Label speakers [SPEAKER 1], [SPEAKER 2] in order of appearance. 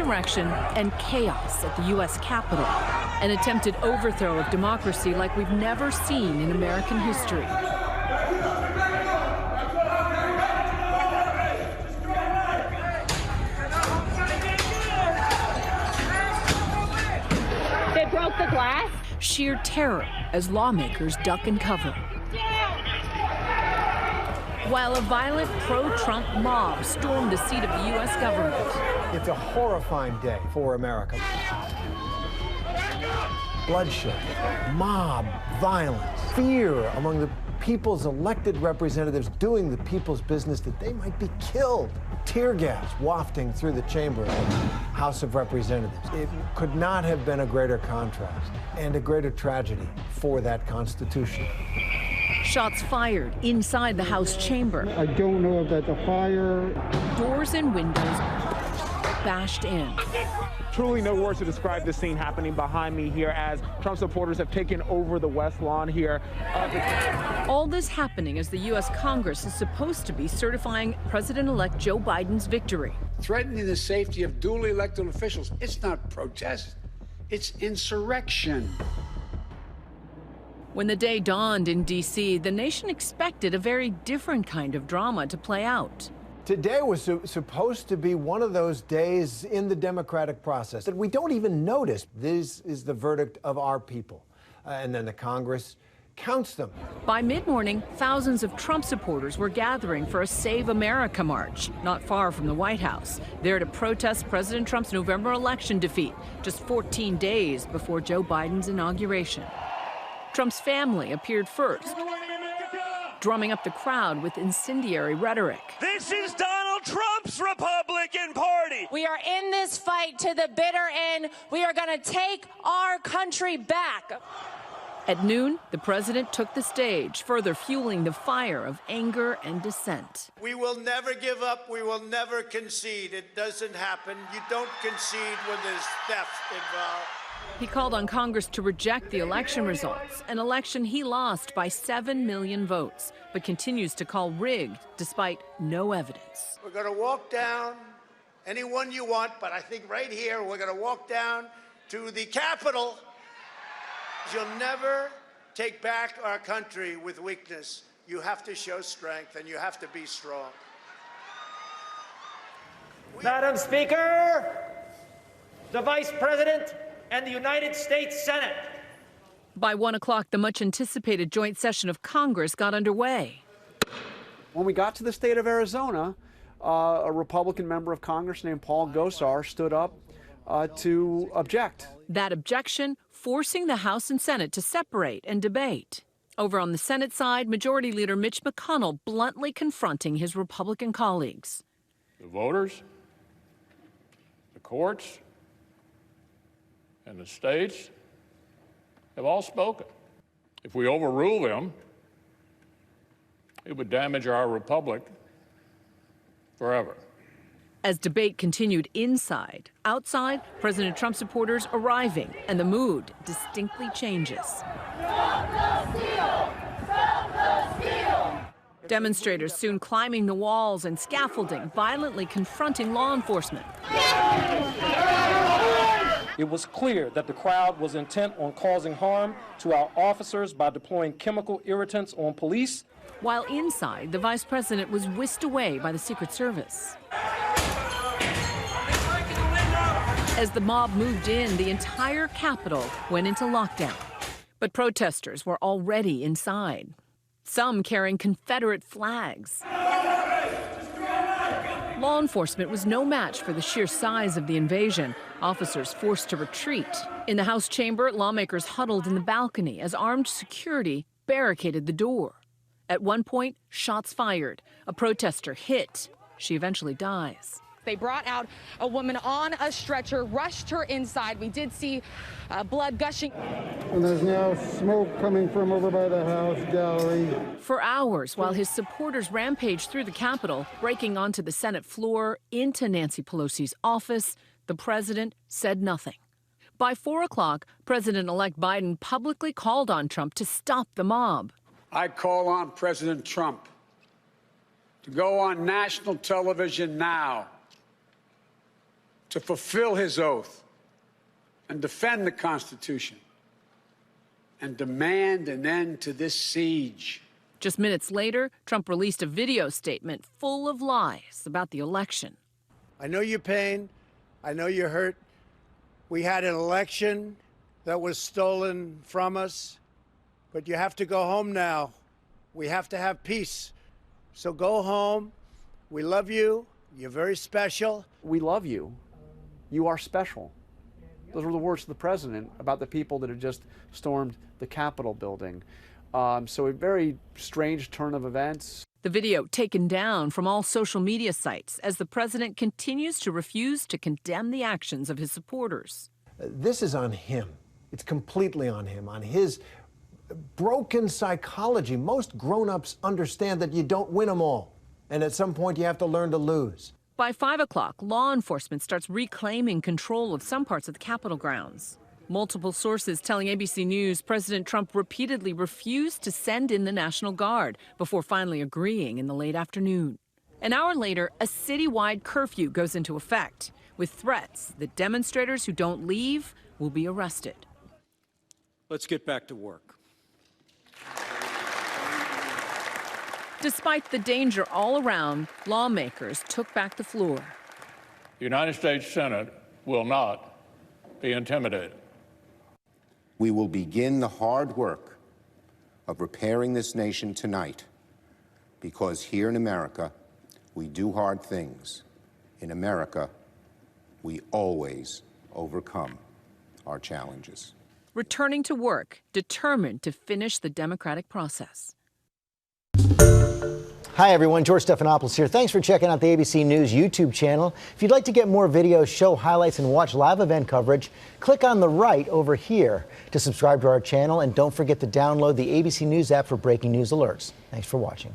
[SPEAKER 1] insurrection and chaos at the U.S. Capitol, an attempted overthrow of democracy like we've never seen in American history.
[SPEAKER 2] They broke the glass?
[SPEAKER 1] Sheer terror as lawmakers duck and cover. While a violent pro-Trump mob stormed the seat of the U.S. government.
[SPEAKER 3] It's a horrifying day for America. Bloodshed, mob violence, fear among the people's elected representatives doing the people's business that they might be killed. Tear gas wafting through the chamber of the House of Representatives. It could not have been a greater contrast and a greater tragedy for that Constitution.
[SPEAKER 1] Shots fired inside the House chamber.
[SPEAKER 4] I don't know if that's a fire.
[SPEAKER 1] Doors and windows bashed in.
[SPEAKER 5] Truly no words to describe the scene happening behind me here as Trump supporters have taken over the West Lawn here.
[SPEAKER 1] All this happening as the U.S. Congress is supposed to be certifying President-elect Joe Biden's victory.
[SPEAKER 6] Threatening the safety of duly elected officials, it's not protest, it's insurrection.
[SPEAKER 1] When the day dawned in D.C., the nation expected a very different kind of drama to play out.
[SPEAKER 3] Today was supposed to be one of those days in the democratic process that we don't even notice. This is the verdict of our people. And then the Congress counts them.
[SPEAKER 1] By mid-morning, thousands of Trump supporters were gathering for a Save America march, not far from the White House, there to protest President Trump's November election defeat, just 14 days before Joe Biden's inauguration. Trump's family appeared first, drumming up the crowd with incendiary rhetoric.
[SPEAKER 7] This is Donald Trump's Republican Party.
[SPEAKER 2] We are in this fight to the bitter end. We are going to take our country back.
[SPEAKER 1] At noon, the president took the stage, further fueling the fire of anger and dissent.
[SPEAKER 8] We will never give up. We will never concede. It doesn't happen. You don't concede when there's theft involved.
[SPEAKER 1] He called on Congress to reject the election results, an election he lost by 7 million votes, but continues to call rigged despite no evidence.
[SPEAKER 8] We're going to walk down anyone you want, but I think right here we're going to walk down to the Capitol. You'll never take back our country with weakness. You have to show strength, and you have to be strong.
[SPEAKER 9] Madam Speaker, the Vice President, and the United States Senate.
[SPEAKER 1] By 1 o'clock, the much-anticipated joint session of Congress got underway.
[SPEAKER 10] When we got to the state of Arizona, a Republican member of Congress named Paul Gosar stood up to object.
[SPEAKER 1] That objection forcing the House and Senate to separate and debate. Over on the Senate side, Majority Leader Mitch McConnell bluntly confronting his Republican colleagues.
[SPEAKER 11] The voters, the courts, and the states have all spoken. If we overrule them, it would damage our republic forever.
[SPEAKER 1] As debate continued inside, outside, President Trump supporters arriving, and the mood distinctly changes.
[SPEAKER 12] Stop the steal! Stop the steal!
[SPEAKER 1] Demonstrators soon climbing the walls and scaffolding, violently confronting law enforcement.
[SPEAKER 13] It was clear that the crowd was intent on causing harm to our officers by deploying chemical irritants on police.
[SPEAKER 1] While inside, the vice president was whisked away by the Secret Service. As the mob moved in, the entire Capitol went into lockdown. But protesters were already inside, some carrying Confederate flags. Law enforcement was no match for the sheer size of the invasion. Officers forced to retreat. In the House chamber, lawmakers huddled in the balcony as armed security barricaded the door. At one point, shots fired. A protester hit. She eventually dies.
[SPEAKER 14] They brought out a woman on a stretcher, rushed her inside. We did see blood gushing.
[SPEAKER 4] And there's now smoke coming from over by the House gallery.
[SPEAKER 1] For hours, while his supporters rampaged through the Capitol, breaking onto the Senate floor, into Nancy Pelosi's office, the president said nothing. By 4 o'clock, President-elect Biden publicly called on Trump to stop the mob.
[SPEAKER 6] I call on President Trump to go on national television now to fulfill his oath and defend the Constitution and demand an end to this siege.
[SPEAKER 1] Just minutes later, Trump released a video statement full of lies about the election.
[SPEAKER 8] I know your pain. I know you're hurt. We had an election that was stolen from us, but you have to go home now. We have to have peace. So go home. We love you. You're very special.
[SPEAKER 10] We love you. You are special. Those were the words of the president about the people that had just stormed the Capitol building. So a very strange turn of events.
[SPEAKER 1] The video taken down from all social media sites as the president continues to refuse to condemn the actions of his supporters.
[SPEAKER 3] This is on him. It's completely on him, on his broken psychology. Most grown-ups understand that you don't win them all, and at some point you have to learn to lose.
[SPEAKER 1] By 5 o'clock, law enforcement starts reclaiming control of some parts of the Capitol grounds. Multiple sources telling ABC News President Trump repeatedly refused to send in the National Guard before finally agreeing in the late afternoon. An hour later, a citywide curfew goes into effect, with threats that demonstrators who don't leave will be arrested.
[SPEAKER 15] Let's get back to work.
[SPEAKER 1] Despite the danger all around, lawmakers took back the floor.
[SPEAKER 11] The United States Senate will not be intimidated.
[SPEAKER 16] We will begin the hard work of repairing this nation tonight, because here in America, we do hard things. In America, we always overcome our challenges.
[SPEAKER 1] Returning to work, determined to finish the democratic process.
[SPEAKER 17] Hi everyone, George Stephanopoulos here. Thanks for checking out the ABC News YouTube channel. If you'd like to get more videos, show highlights, and watch live event coverage, click on the right over here to subscribe to our channel, and don't forget to download the ABC News app for breaking news alerts. Thanks for watching.